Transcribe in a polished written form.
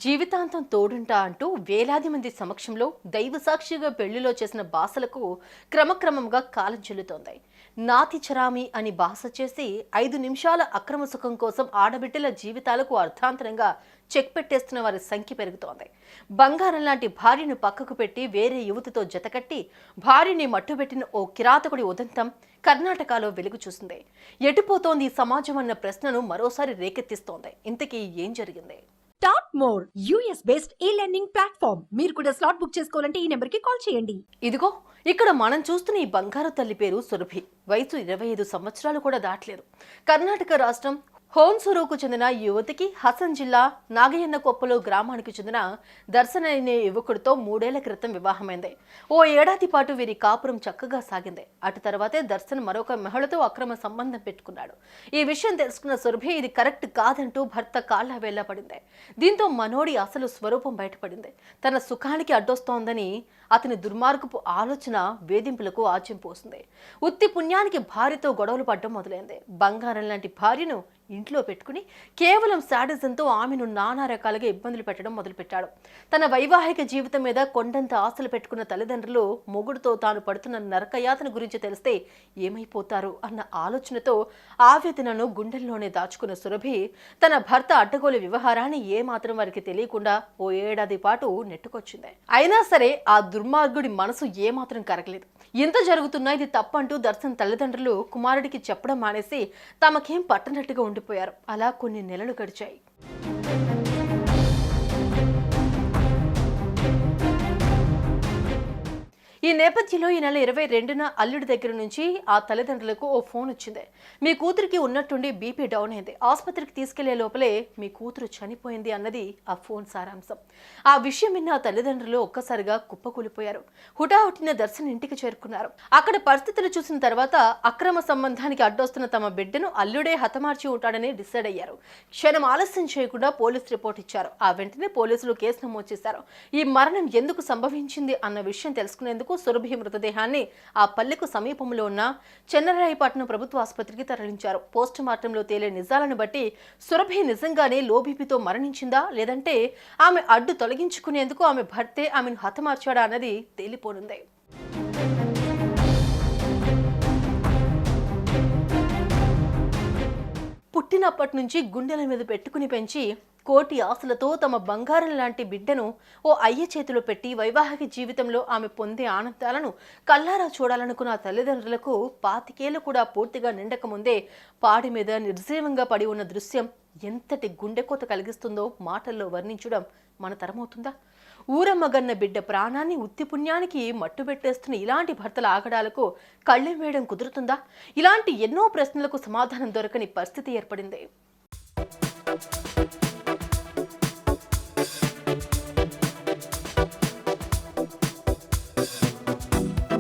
జీవితాంతం తోడుంటా అంటూ వేలాది మంది సమక్షంలో దైవ సాక్షిగా పెళ్లిలో చేసిన బాసలకు క్రమక్రమంగా కాలం చెల్లుతోంది. నాతి చరామి అని బాస చేసి 5 నిమిషాల అక్రమ సుఖం కోసం ఆడబిడ్డల జీవితాలకు అర్థాంతరంగా చెక్ పెట్టేస్తున్న వారి సంఖ్య పెరుగుతోంది. బంగారం లాంటి భార్యను పక్కకు పెట్టి వేరే యువతితో జతకట్టి భార్యని మట్టుబెట్టిన ఓ కిరాతకుడి ఉదంతం కర్ణాటకలో వెలుగు చూసింది. ఎటుపోతోంది ఈ సమాజం అన్న ప్రశ్నను మరోసారి రేకెత్తిస్తోంది. ఇంతకీ ఏం జరిగింది? Top more US based e-learning platform. మీరు కూడా స్లాట్ బుక్ చేసుకోవాలంటే ఈ నెంబర్కి కాల్ చేయండి. ఇదిగో ఇక్కడ మనం చూస్తున్న ఈ బంగారు తల్లి పేరు సురభి. వయసు 25 సంవత్సరాలు కూడా దాటలేదు. కర్ణాటక రాష్ట్రం హోన్సూరుకు చెందిన యువతికి హసన్ జిల్లా నాగయ్యన్నకొప్పలో గ్రామానికి చెందిన దర్శన్ అనే యువకుడితో 3 ఏళ్ల క్రితం వివాహమైంది. ఓ ఏడాది పాటు వీరి కాపురం చక్కగా సాగింది. అటు తర్వాతే దర్శన్ మరొక మహిళతో అక్రమ సంబంధం పెట్టుకున్నాడు. ఈ విషయం తెలుసుకున్న సురభి ఇది కరెక్ట్ కాదంటూ భర్త కాళ్ల వేళ్ల పడింది. దీంతో మనోడి అసలు స్వరూపం బయటపడింది. తన సుఖానికి అడ్డొస్తోందని అతని దుర్మార్గపు ఆలోచన వేధింపులకు ఆజ్యం పోసింది. ఉత్తి పుణ్యానికి భార్యతో గొడవలు పడ్డం మొదలైంది. బంగారం లాంటి భార్యను ఇంట్లో పెట్టుకుని కేవలం శాడిజంతో ఆమెను నానా రకాలుగా ఇబ్బందులు పెట్టడం మొదలుపెట్టాడు. తన వైవాహిక జీవితం మీద కొండంత ఆశలు పెట్టుకున్న తల్లిదండ్రులు మొగుడుతో తాను పడుతున్న నరకయాతన గురించి తెలిస్తే ఏమైపోతారు అన్న ఆలోచనతో ఆవేదనను గుండెల్లోనే దాచుకున్న సురభి తన భర్త అడ్డగోలు వ్యవహారాన్ని ఏమాత్రం వారికి తెలియకుండా ఓ ఏడాది పాటు నెట్టుకొచ్చింది. అయినా సరే ఆ దుర్మార్గుడి మనసు ఏమాత్రం కరగలేదు. ఎంత జరుగుతున్నా ఇది తప్పంటూ దర్శన్ తల్లిదండ్రులు కుమారుడికి చెప్పడం మానేసి తమకేం పట్టనట్టుగా ఉండిపోయారు. అలా కొన్ని నెలలు గడిచాయి. ఈ నేపథ్యంలో ఈ నెల 22న అల్లుడి దగ్గర నుంచి ఆ తల్లిదండ్రులకు ఓ ఫోన్ వచ్చింది. మీ కూతురికి ఉన్నట్టుండి బీపీ డౌన్ అయింది, ఆసుపత్రికి తీసుకెళ్లే లోపలే మీ కూతురు చనిపోయింది అన్నది ఆ ఫోన్ సారాంశం. ఆ విషయం విన్న ఆ తల్లిదండ్రులు ఒక్కసారిగా కుప్పకూలిపోయారు. హుటాహుటిన దర్శన్ ఇంటికి చేరుకున్నారు. అక్కడ పరిస్థితులు చూసిన తర్వాత అక్రమ సంబంధానికి అడ్డొస్తున్న తమ బిడ్డను అల్లుడే హతమార్చి ఉంటాడని డిసైడ్ అయ్యారు. క్షణం ఆలస్యం చేయకుండా పోలీస్ రిపోర్ట్ ఇచ్చారు. ఆ వెంటనే పోలీసులు కేసు నమోదు చేశారు. ఈ మరణం ఎందుకు సంభవించింది అన్న విషయం తెలుసుకునేందుకు సురభి మృతదేహాన్ని ఆ పల్లెకు సమీపంలో ఉన్న చెన్నరాయపట్నం ప్రభుత్వ ఆసుపత్రికి తరలించారు. పోస్ట్ మార్టంలో తేలే నిజాలను బట్టి సురభి నిజంగానే లోబీపీతో మరణించిందా, లేదంటే ఆమె అడ్డు తొలగించుకునేందుకు ఆమె భర్తే ఆమెను హతమార్చాడా అన్నది తేలిపోనుంది. పుట్టినప్పటి నుంచి గుండెల మీద పెట్టుకుని పెంచి కోటి ఆశలతో తమ బంగారం లాంటి బిడ్డను ఓ అయ్య చేతిలో పెట్టి వైవాహిక జీవితంలో ఆమె పొందే ఆనందాలను కల్లారా చూడాలనుకున్న తల్లిదండ్రులకు 25 ఏళ్లు కూడా పూర్తిగా నిండక ముందే పాడి మీద నిర్జీవంగా పడి ఉన్న దృశ్యం ఎంతటి గుండెకోత కలిగిస్తుందో మాటల్లో వర్ణించడం మన తరమవుతుందా? ఊరమ్మగన్న బిడ్డ ప్రాణాన్ని ఉత్తి పుణ్యానికి మట్టుబెట్టేస్తున్న ఇలాంటి భర్తల ఆగడాలకు కళ్ళెం వేయడం కుదురుతుందా? ఇలాంటి ఎన్నో ప్రశ్నలకు సమాధానం దొరకని పరిస్థితి ఏర్పడింది.